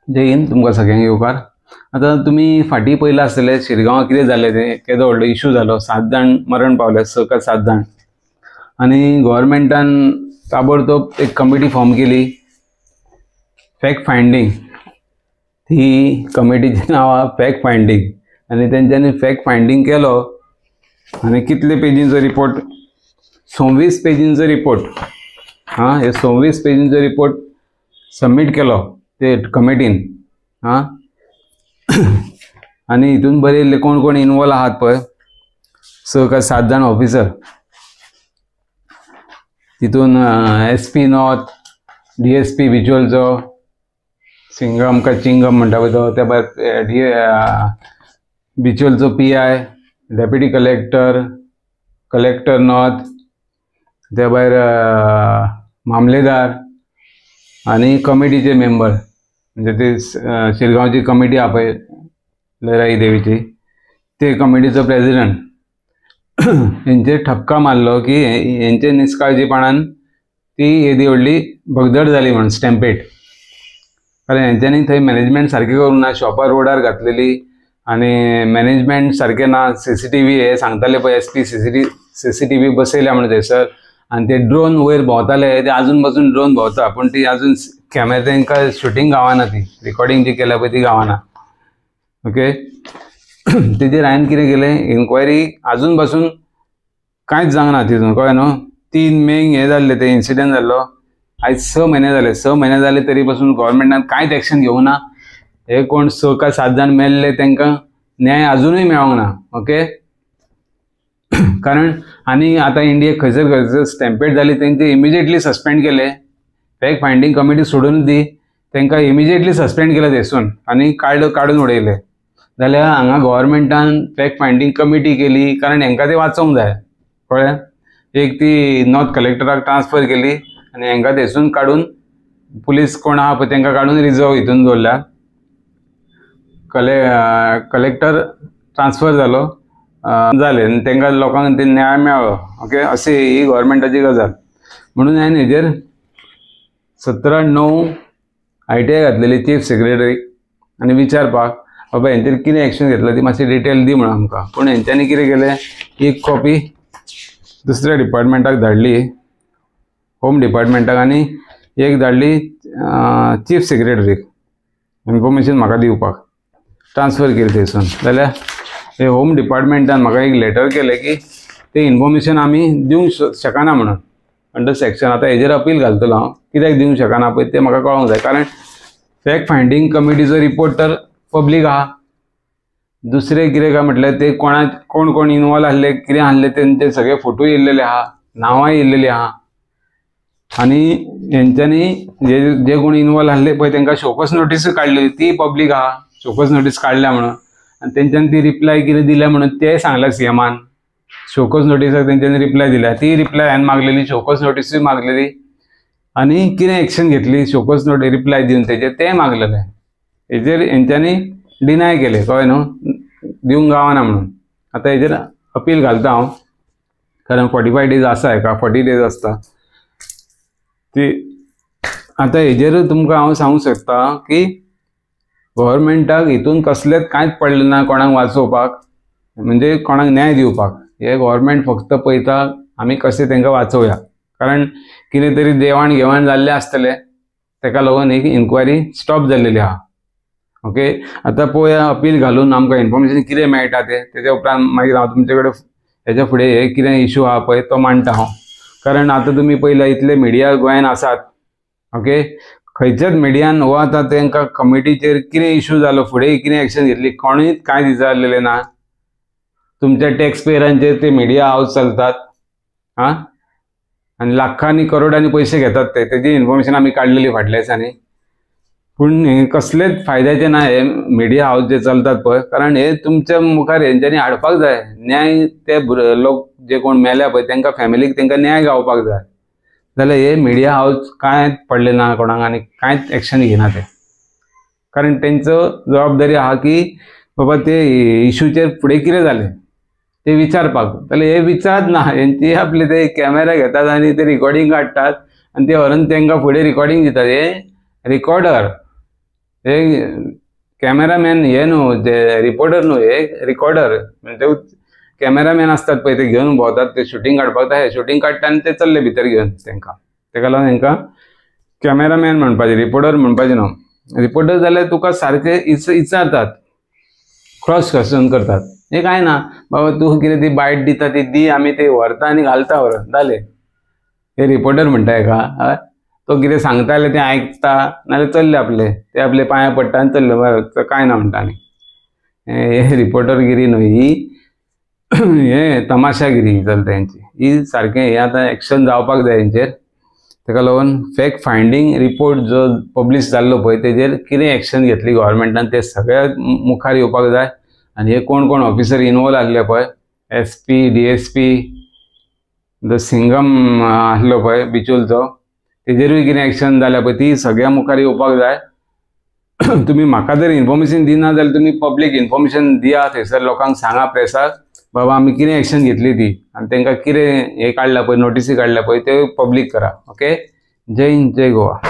जय हिंद तुमकां सगळ्यांक येवकार। आता तुम्ही फाटी पयला आसतले शिरगांवा कितें जालें तें केदो व्हडलो इशू जालो, 7 जाण मरण पावले, 6 का 7 जाण। आनी गव्हर्मेंटान ताबडतोब एक कमिटी फॉर्म केली, फॅक्ट फायंडींग। ती कमिटीचें नांव आहा फॅक्ट फायंडींग। आनी तेंच्यांनी फॅक्ट फायंडींग केलो आनी कितले पेजींचो रिपोर्ट, 26 पेजींचो रिपोर्ट। हे 26 पेजींचो रिपोर्ट सबमीट केलो ते कमिटीन। आनी हितून बरयल्ले कोण कोण इन्वॉल्व आहात पळय, 6 का 7 जाण ऑफिसर। तितून SP नॉर्थ, DSP विज्युअलचो, सिंगम का चिंगम म्हणटा पळय तो, त्या भायर विज्युअलचो PI, deputy collector, collector north, त्या भायर मामलेदार आनी कमिटीचे मेंबर, म्हणजे ते शिरगांवची कमिटी आहा पळय लयराई देवीची, ते कमिटीचो प्रेसिडेंट हेंचेर ठपका मारलो की हेंचे निश्काळजीपणान ती येदी व्हडली भगदड जाली म्हणून स्टॅम्पेड। कारण हेंच्यांनी थंय मॅनेजमेंट सारकें करूंक ना, शॉपार रोडार घातलेली आनी मॅनेजमेंट सारकें ना। CCTV हे सांगताले पळय SP CCTV बसयल्या म्हणून थंयसर, आनी ते ड्रोन वयर भोंवताले, ते आजून पासून ड्रोन भोंवता, पूण ती आजून कॅमेरा तांकां शूटिंग गावना, ती रिकॉर्डिंग जी केल्या पळय ती गावना। ओके, तेजेर हांवें कितें केलें, इन्क्वायरी आजून पासून कांयच जावना तितून, कळ्ळें न्हू। 3 मेक हे जाल्ले, ते इन्सिडंट जाल्लो, आयज 6 म्हयने जाले। 6 म्हयने जाले तरी पासून गव्हर्मेंटान कांयच एक्शन घेवंक ना। हे कोण 6 का 7 जाण मेल्ले तांकां न्याय आजुनूय मेळोंक ना। ओके, कारण आनी आतां इंडियेक खंयसर स्टॅम्पेड जाली तेंचे इमिजिएटली सस्पेंड केले। फॅक्ट फायंडींग कमिटी सोडून दी, तांकां इमिजिएटली सस्पेंड केले थंयसून आनी काडून उडयले। जाल्यार हांगा गव्हर्मेंटान फॅक्ट फायंडींग कमिटी केली, कारण हेंकां ते वाचोवंक जाय, कळ्ळें। एक ती नॉर्थ कलेक्टराक ट्रान्सफर केली आनी हेंकां थंयसून काडून पुलीस कोण आहा पळय तांकां काडून रिजर्व हितून दवरल्या। कलेक्टर ट्रान्सफर जालो, जालें आनी तांकां लोकांक ते न्याय मेळ्ळो। ओके, अशी ही गव्हर्मेंटाची गजाल। म्हणून हांवें हेजेर 17/9 ITI घातलेली चीफ सेक्रेटरीक आनी विचारपाक, बाबा हेंचेर कितें एक्शन घेतला ती मातशी डिटेल दी म्हणून आमकां। पूण हेंच्यांनी कितें केलें, एक कॉपी दुसऱ्या डिपार्टमेंटाक धाडली, होम डिपार्टमेंटाक, आनी एक धाडली चीफ सेक्रेटरीक, इन्फॉर्मेशन म्हाका दिवपाक ट्रान्सफर केली थंयसून। जाल्यार हे होम डिपार्टमेंटान म्हाका एक लेटर केलें की ते इन्फॉर्मेशन आमी दिवंक शकना म्हणून, अंडर सेक्शन। आतां हेजेर अपील घालतलो हांव, कित्याक दिवंक शकना पळय तें म्हाका कळोंक जाय। कारण फॅक्ट फायंडींग कमिटीचो रिपोर्ट तर पब्लीक आहा। दुसरें कितें काय म्हटल्यार ते कोण कोण इन्वॉल्व आसले, कितें आसले तेंचे सगळे फोटो येयल्लेले आहा, नांवां येयल्लेलीं आहा। आनी हेंच्यांनी जे कोण इन्वॉल्व आसले पळय तांकां शोकस नोटीस काडली, ती पब्लीक आहा, शोकस नोटीस काडल्या म्हणून। आनी तेंच्यांनी ती रिप्लाय कितें दिल्या म्हणून तें सांगलां CMान। शोकस नोटीसाक तेंच्यांनी रिप्लाय दिल्या, ती रिप्लाय हांवें मागलेली, शोकस नोटीसूय मागलेली, आनी कितें एक्शन घेतली शोकस नोटीस रिप्लाय दिवन तेजेर तें मागलेलें। हेजेर हेंच्यांनी डिनाय केलें, कळ्ळें न्हू, दिवंक गावना म्हणून। आतां हेजेर अपील घालता हांव, कारण 45 days आसा, हेका 40 days आसता ती। आतां हेजेर तुमकां हांव सांगूंक शकता की गव्हर्मेंटाक हितून कसलेंच कांयच पडलें ना कोणाक वाचोवपाक, म्हणजे कोणाक न्याय दिवपाक। हे गव्हर्मेंट फक्त पळयता आमी कशें तांकां वाचोवया, कारण कितें तरी देवाण घेवाण जाल्लें आसतलें, ताका लागून ही इन्क्वायरी स्टॉप जाल्लेली आहा। ओके, आतां पळोवया अपील घालून आमकां इन्फॉर्मेशन कितें मेळटा तें, तेज्या उपरांत मागीर हांव तुमचे कडेन हेच्या फुडें हे कितें इशू आहा पळय तो मांडटा हांव। कारण आतां तुमी पळयला इतले मिडिया गोंयान आसात, ओके, खंयच्याच मिडियान हो आतां तांकां कमिटीचेर कितें इशू जालो, फुडें कितें एक्शन घेतली, कोणूय कांय विचारलेलें ना। तुमच्या टॅक्स पेयरांचेर ते मिडिया हावज चलतात, आनी लाखांनी करोडांनी पयशे घेतात तेजी इन्फॉर्मेशन आमी काडलेली फाटल्या दिसांनी। पूण हे कसलेच फायद्याचे ना हे मिडिया हावज जे चलतात पळय, कारण हे तुमच्या मुखार हेंच्यांनी हाडपाक जाय न्याय। ते लोक जे कोण मेल्या पळय तांकां फॅमिलीक तांकां न्याय गावपाक जाय। जाल्यार हे मिडिया हावज कांयच पडले ना कोणाक, आनी कांयच एक्शन घेयना ते। कारण तेंचो जबाबदारी आहा की बाबा ते इशूचेर फुडें कितें जालें ते विचारपाक। जाल्यार हे विचारत ना, हेंची आपले ते कॅमेरा घेतात आनी ते रिकॉर्डिंग काडटात आनी ते व्हरून तांकां फुडें रिकॉर्डिंग दितात। हे रिकॉर्डर हे कॅमेरामॅन हे न्हू ते रिपोर्टर न्हू हे रिकॉर्डर म्हणजे ते कॅमेरामॅन असतात पळय ते घेऊन भोंवतात ते शूटिंग काडपाक हे शूटिंग काडटा आनी ते चल्ले भितर घेवन तेका लागून हेंकां कॅमेरामॅन म्हणपाचे रिपोर्टर म्हणपाचे न्हू रिपोर्टर जाल्यार तुका सारके विचारतात क्रॉस क्वेश्चन करतात हे काय ना बाबा तूं कितें ती बायट दिता ती दी आमी ते व्हरता आनी घालता व्हर जालें हे रिपोर्टर म्हणटा हेका तो कितें सांगता जाल्यार तें आयकता नाल्यार चल्ले आपले ते आपले पांयां पडटा आनी चल्ले बरें काय ना म्हणटा आनी हे रिपोर्टरगिरी न्हू ही हे तमाशागिरी चलता हेंची ही सारकें हे आतां एक्शन जावपाक जाय हेंचेर तेका लागून फॅक्ट फायंडींग रिपोर्ट जो पब्लीश जाल्लो पळय तेजेर कितें एक्शन घेतली गव्हर्मेंटान ते सगळ्या मुखार येवपाक जाय आनी हे कोण कोण ऑफिसर इनवॉल्व आसले पळय SP DSP जो सिंगम आसलो पळय बिचोलचो तेजेरूय कितें एक्शन जाल्या पळय ती सगळ्या मुखार येवपाक जाय तुमी म्हाका जर इन्फॉर्मेशन दिना जाल्यार तुमी पब्लीक इन्फॉर्मेशन दिया थंयसर लोकांक सांगा प्रेसाक बाबा आमी कितें एक्शन घेतली ती आनी तांकां कितें हे काडला पळय नोटिसी काडल्या पळय ते पब्लीक करा ओके जय हिंद जय गोवा.